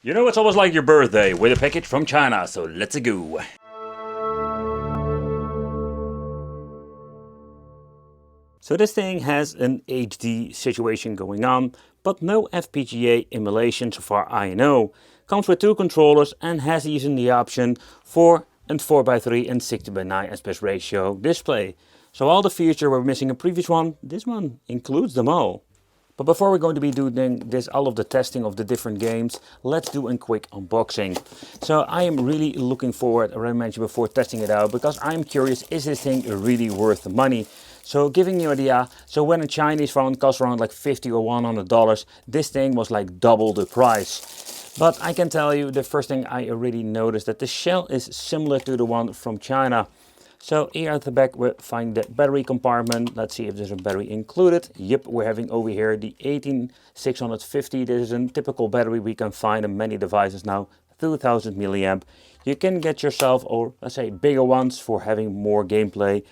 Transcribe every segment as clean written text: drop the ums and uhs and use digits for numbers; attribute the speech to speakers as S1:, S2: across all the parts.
S1: You know, it's almost like your birthday with a package from China, so let's go. So this thing has an HD situation going on, but no FPGA emulation so far I know. Comes with two controllers and has even the option for a 4:3 and 60:9 aspect ratio display. So all the features were missing in previous one, this one includes them all. But before we're going to be doing this, all of the testing of the different games, let's do a quick unboxing. So I am really looking forward, as I mentioned before, testing it out, because I'm curious, is this thing really worth the money? So giving you an idea, so when a Chinese phone costs around like $50 or $100, this thing was like double the price. But I can tell you, the first thing I already noticed, that the shell is similar to the one from China. So here at the back we find the battery compartment. Let's see if there's a battery included. Yep, we're having over here the 18650. This is a typical battery we can find in many devices now, 2000 milliamp. You can get yourself, or let's say bigger ones, for having more gameplay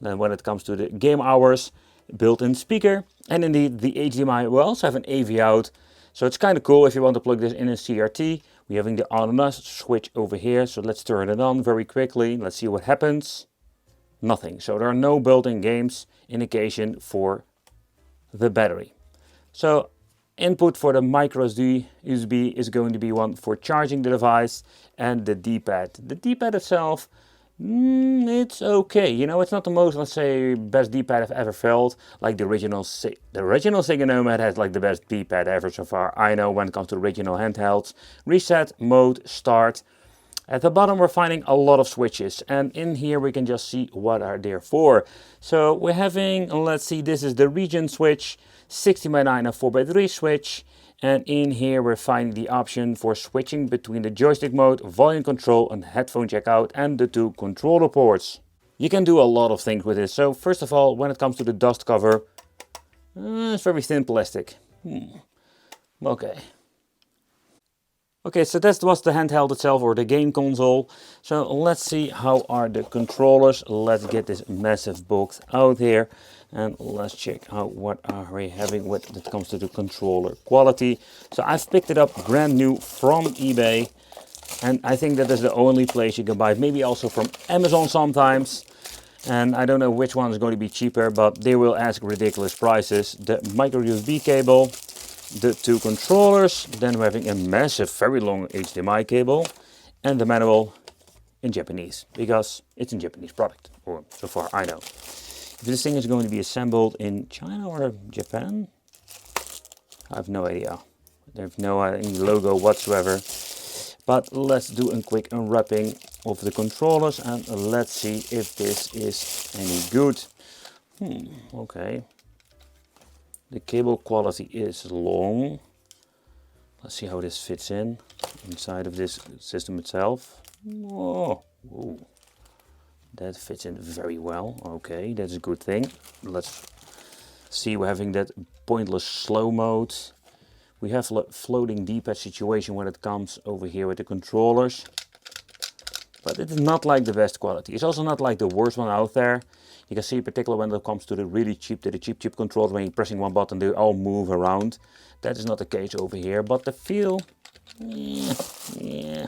S1: than when it comes to the game hours. Built-in speaker, and indeed the HDMI will also have an AV out. So it's kind of cool if you want to plug this in a CRT. We're having the on and off switch over here, so let's turn it on very quickly. Let's see what happens. Nothing. So there are no built-in games indication for the battery. So input for the micro SD USB is going to be one for charging the device, and the D-pad. The D-pad itself, it's okay. You know, it's not the most, let's say, best D-pad I've ever felt. Like the original Sega Nomad has like the best D-pad ever so far I know when it comes to original handhelds. Reset, mode, start. At the bottom we're finding a lot of switches, and in here we can just see what are there for. So we're having, let's see, this is the region switch, 60:9 and 4:3 switch, and in here we're finding the option for switching between the joystick mode, volume control and headphone jack out, and the two controller ports. You can do a lot of things with this. So first of all, when it comes to the dust cover, it's very thin plastic. Okay. Okay, so that was the handheld itself, or the game console. So let's see how are the controllers. Let's get this massive box out here and let's check out what are we having when it comes to the controller quality. So I've picked it up brand new from eBay, and I think that is the only place you can buy it. Maybe also from Amazon sometimes. And I don't know which one is going to be cheaper, but they will ask ridiculous prices. The micro USB cable, the two controllers, then we're having a massive, very long HDMI cable, and the manual in Japanese, because it's a Japanese product, or so far I know. If this thing is going to be assembled in China or Japan, I have no idea. There's no any logo whatsoever. But let's do a quick unwrapping of the controllers and let's see if this is any good. Okay. The cable quality is long. Let's see how this fits in inside of this system itself. Oh, ooh. That fits in very well. Okay, that's a good thing. Let's see, we're having that pointless slow mode. We have a floating D-pad situation when it comes over here with the controllers. But it is not like the best quality. It's also not like the worst one out there. You can see, particularly when it comes to the really cheap, cheap controllers, when you're pressing one button, they all move around. That is not the case over here. But the feel, yeah.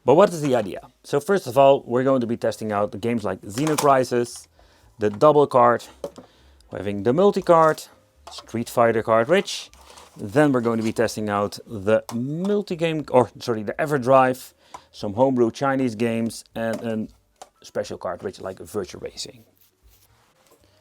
S1: But what is the idea? So first of all, we're going to be testing out the games like Xeno Crisis, the double card, we're having the multi-card, Street Fighter cartridge. Then we're going to be testing out the the Everdrive, some homebrew Chinese games, and a special cartridge like Virtua Racing.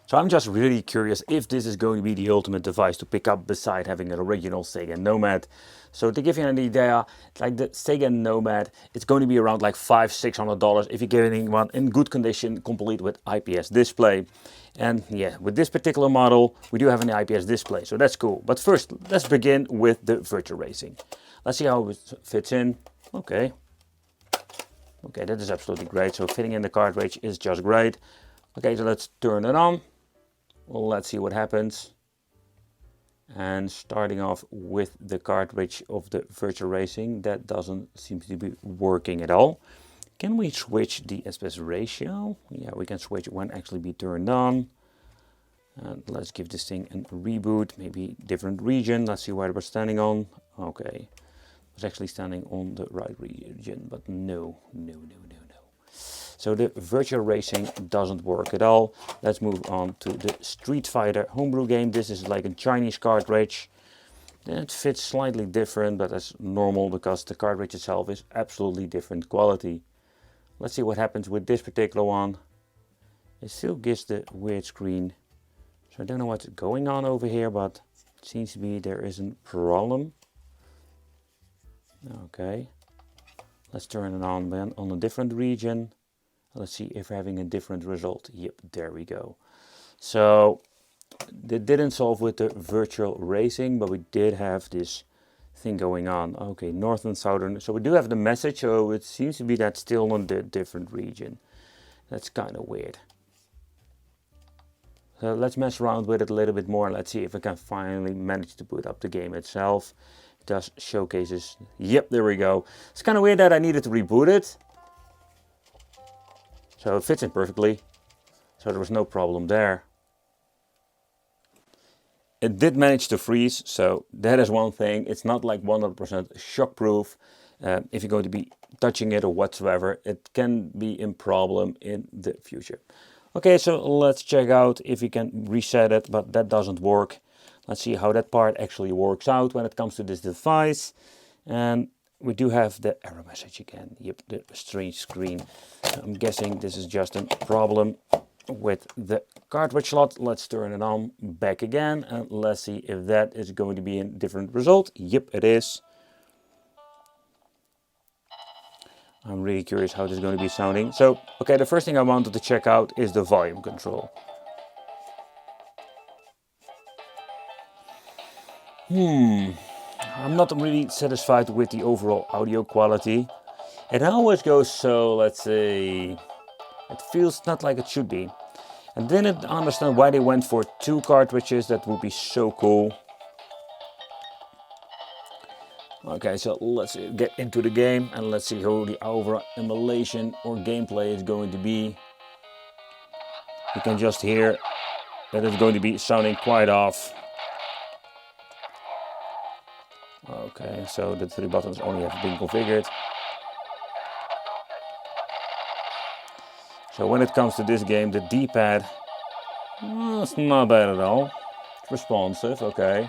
S1: So I'm just really curious if this is going to be the ultimate device to pick up beside having an original Sega Nomad. So to give you an idea, like the Sega Nomad, it's going to be around like $500–600 if you're getting one in good condition, complete with IPS display. And yeah, with this particular model, we do have an IPS display, so that's cool. But first, let's begin with the Virtua Racing. Let's see how it fits in. Okay. Okay, that is absolutely great. So fitting in the cartridge is just great. Okay, so let's turn it on. Let's see what happens. And starting off with the cartridge of the Virtua Racing, that doesn't seem to be working at all. Can we switch the aspect ratio? Yeah, we can switch when actually be turned on. And let's give this thing a reboot, maybe different region. Let's see where we're standing on. Okay, I was actually standing on the right region, but no. So the virtual racing doesn't work at all. Let's move on to the Street Fighter homebrew game. This is like a Chinese cartridge. It fits slightly different, but that's normal because the cartridge itself is absolutely different quality. Let's see what happens with this particular one. It still gives the weird screen. So I don't know what's going on over here, but it seems to be there is a problem. Okay, let's turn it on then on a different region. Let's see if we're having a different result. Yep, there we go. So they didn't solve with the virtual racing, but we did have this thing going on. Okay, north and southern. So we do have the message, so it seems to be that still on the different region. That's kind of weird. So let's mess around with it a little bit more. Let's see if I can finally manage to boot up the game itself. It does showcases. Yep, there we go. It's kind of weird that I needed to reboot it. So it fits in perfectly. So there was no problem there. It did manage to freeze, so that is one thing. It's not like 100% shockproof. If you're going to be touching it or whatsoever, it can be a problem in the future. Okay, so let's check out if we can reset it, but that doesn't work. Let's see how that part actually works out when it comes to this device. And we do have the error message again. Yep, the strange screen. I'm guessing this is just a problem with the cartridge slot. Let's turn it on back again and let's see if that is going to be a different result. Yep, it is. I'm really curious how this is going to be sounding. So, okay, the first thing I wanted to check out is the volume control. I'm not really satisfied with the overall audio quality. It always goes so, let's say, it feels not like it should be. I didn't understand why they went for 2 cartridges. That would be so cool. Okay, so let's get into the game and let's see how the overall emulation or gameplay is going to be. You can just hear that it's going to be sounding quite off. Okay, so the 3 buttons only have been configured. So when it comes to this game, the D-pad, well, it's not bad at all. It's responsive, okay.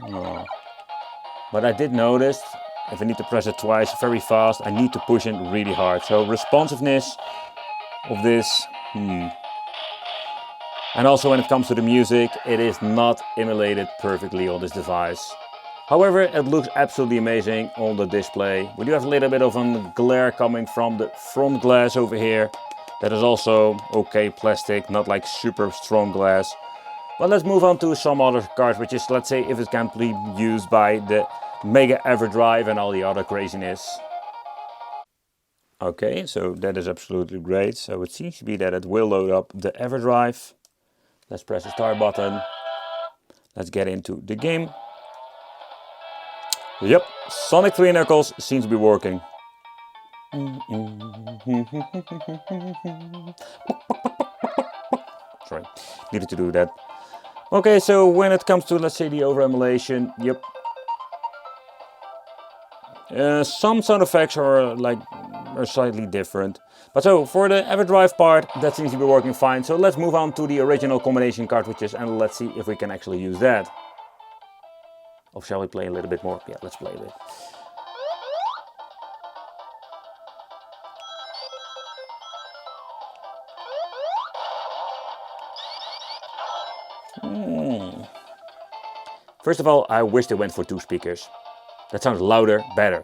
S1: Oh. But I did notice, if I need to press it twice very fast, I need to push it really hard. So responsiveness of this, And also when it comes to the music, it is not emulated perfectly on this device. However, it looks absolutely amazing on the display. We do have a little bit of a glare coming from the front glass over here. That is also okay plastic, not like super strong glass. But let's move on to some other cartridges. Let's say if it can be used by the Mega Everdrive and all the other craziness. Okay, so that is absolutely great. So it seems to be that it will load up the Everdrive. Let's press the start button. Let's get into the game. Yep, Sonic 3 Knuckles seems to be working. Sorry, needed to do that. Okay, so when it comes to, let's say, the over emulation, yep. Some sound effects are slightly different. But so for the Everdrive part, that seems to be working fine. So let's move on to the original combination cartridges and let's see if we can actually use that. Or shall we play a little bit more? Yeah, let's play a bit. First of all, I wish they went for 2 speakers. That sounds louder, better.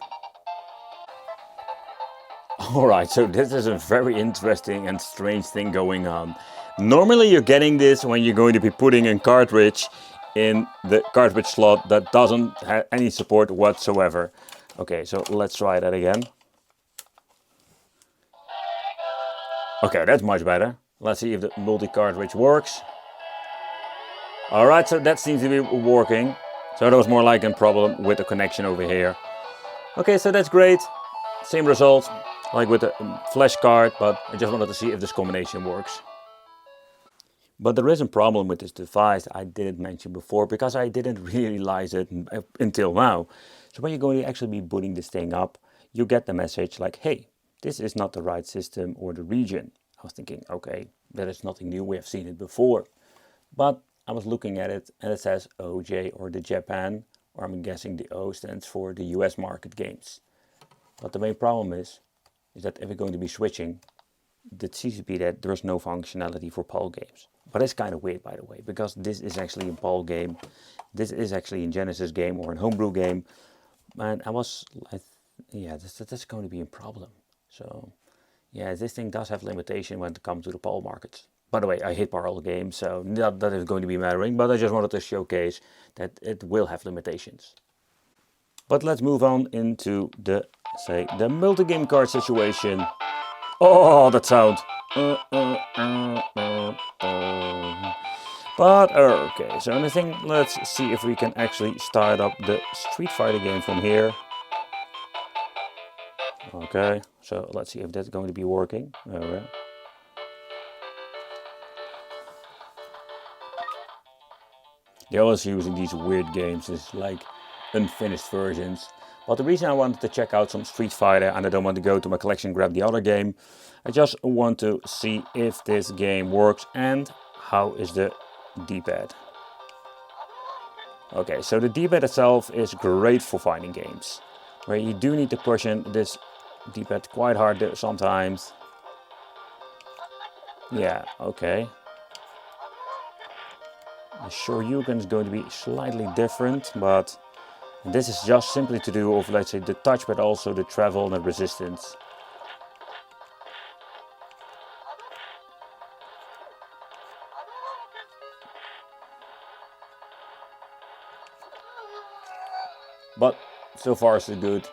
S1: Alright, so this is a very interesting and strange thing going on. Normally you're getting this when you're going to be putting a cartridge in the cartridge slot that doesn't have any support whatsoever. Okay, so let's try that again. Okay, that's much better. Let's see if the multi-cartridge works. Alright, so that seems to be working. So there was more like a problem with the connection over here. Okay, so that's great. Same result like with the flash card, but I just wanted to see if this combination works. But there is a problem with this device I didn't mention before because I didn't realize it until now. So when you're going to actually be booting this thing up, you get the message like, hey, this is not the right system or the region. I was thinking, okay, that is nothing new, we have seen it before. But I was looking at it and it says OJ or the Japan, or I'm guessing the O stands for the US market games. But the main problem is that if we're going to be switching, it seems to be that there's no functionality for PAL games. But it's kind of weird, by the way, because this is actually a PAL game. This is actually a Genesis game or a homebrew game. And yeah, that's going to be a problem. So yeah, this thing does have limitation when it comes to the PAL markets. By the way, I hate PAL games, so that is going to be mattering, but I just wanted to showcase that it will have limitations. But let's move on into the multi-game card situation. Oh, that sound. But okay, so anything, let's see if we can actually start up the Street Fighter game from here. Okay, so let's see if that's going to be working. Alright. They're always using these weird games, it's like unfinished versions. But the reason I wanted to check out some Street Fighter and I don't want to go to my collection and grab the other game, I just want to see if this game works and how is the D-pad. Okay, so the D-pad itself is great for fighting games, where you do need to push in this D-pad quite hard sometimes. Yeah, okay. The Shoryuken is going to be slightly different, but this is just simply to do with, let's say, the touch, but also the travel and the resistance. But so far so good.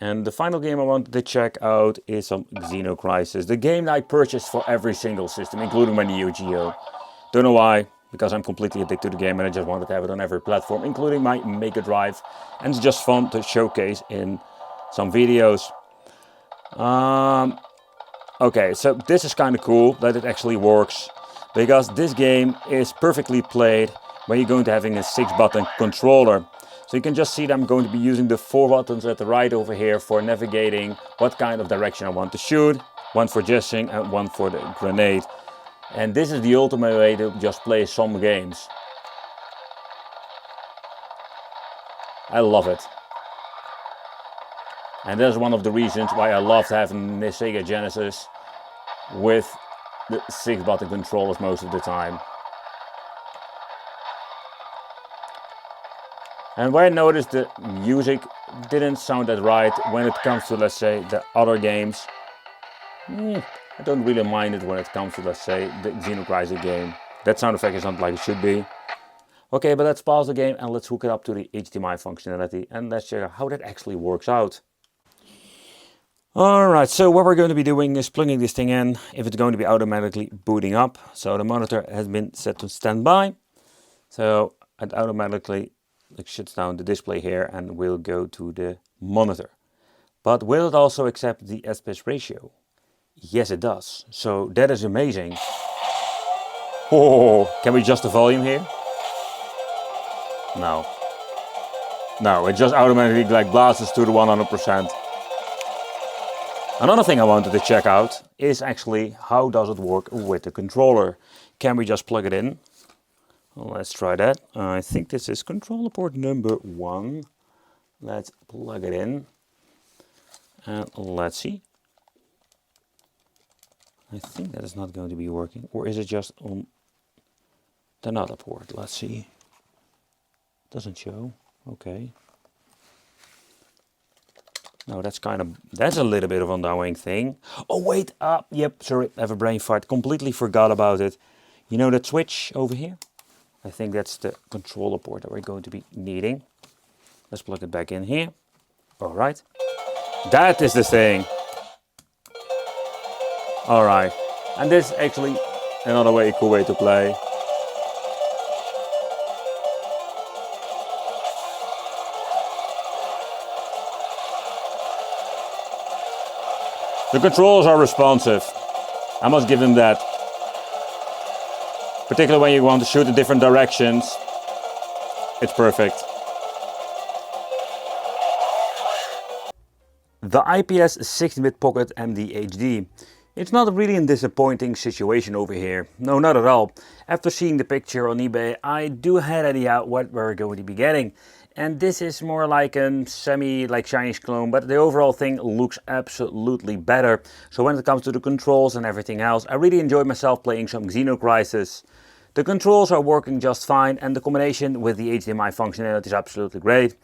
S1: And the final game I wanted to check out is some Xeno Crisis, the game that I purchased for every single system, including my Neo Geo. Don't know why, because I'm completely addicted to the game and I just wanted to have it on every platform, including my Mega Drive. And it's just fun to showcase in some videos. Okay, so this is kind of cool that it actually works, because this game is perfectly played when you're going to having a 6-button controller. So you can just see that I'm going to be using the 4 buttons at the right over here for navigating what kind of direction I want to shoot, one for gesturing and one for the grenade. And this is the ultimate way to just play some games. I love it. And that's one of the reasons why I loved having the Sega Genesis with the 6-button controllers most of the time. And where I noticed the music didn't sound that right when it comes to, let's say, the other games. I don't really mind it when it comes to, let's say, the Xeno Crisis game. That sound effect is not like it should be. Okay, but let's pause the game and let's hook it up to the HDMI functionality and let's check out how that actually works out. Alright, so what we're going to be doing is plugging this thing in, if it's going to be automatically booting up. So the monitor has been set to standby. So it automatically shuts down the display here and will go to the monitor. But will it also accept the aspect ratio? Yes, it does. So that is amazing. Oh, can we adjust the volume here? No. No, it just automatically blasts to the 100%. Another thing I wanted to check out is actually how does it work with the controller. Can we just plug it in? Let's try that. I think this is controller port number 1. Let's plug it in and let's see. I think that is not going to be working, or is it just on another port? Let's see. Doesn't show. Okay. No, that's a little bit of an annoying thing. Oh wait, yep, sorry, I have a brain fart. Completely forgot about it. You know that switch over here? I think that's the controller port that we're going to be needing. Let's plug it back in here. All right. That is the thing. All right. And this is actually another cool way to play. The controls are responsive. I must give them that. Particularly when you want to shoot in different directions. It's perfect. The IPS 16-bit Pocket MD HD. It's not really a disappointing situation over here. No, not at all. After seeing the picture on eBay, I do have an idea what we're going to be getting. And this is more like a Chinese clone, but the overall thing looks absolutely better. So when it comes to the controls and everything else, I really enjoyed myself playing some Xeno Crisis. The controls are working just fine, and the combination with the HDMI functionality is absolutely great.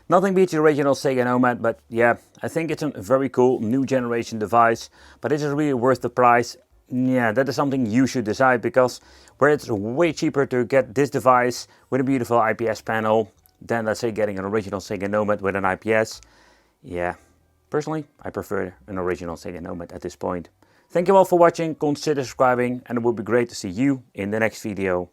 S1: Nothing beats the original Sega Nomad, but yeah, I think it's a very cool new generation device. But is it really worth the price? Yeah, that is something you should decide, because where it's way cheaper to get this device with a beautiful IPS panel than, let's say, getting an original Sega Nomad with an IPS. Yeah, personally, I prefer an original Sega Nomad at this point. Thank you all for watching, consider subscribing, and it would be great to see you in the next video.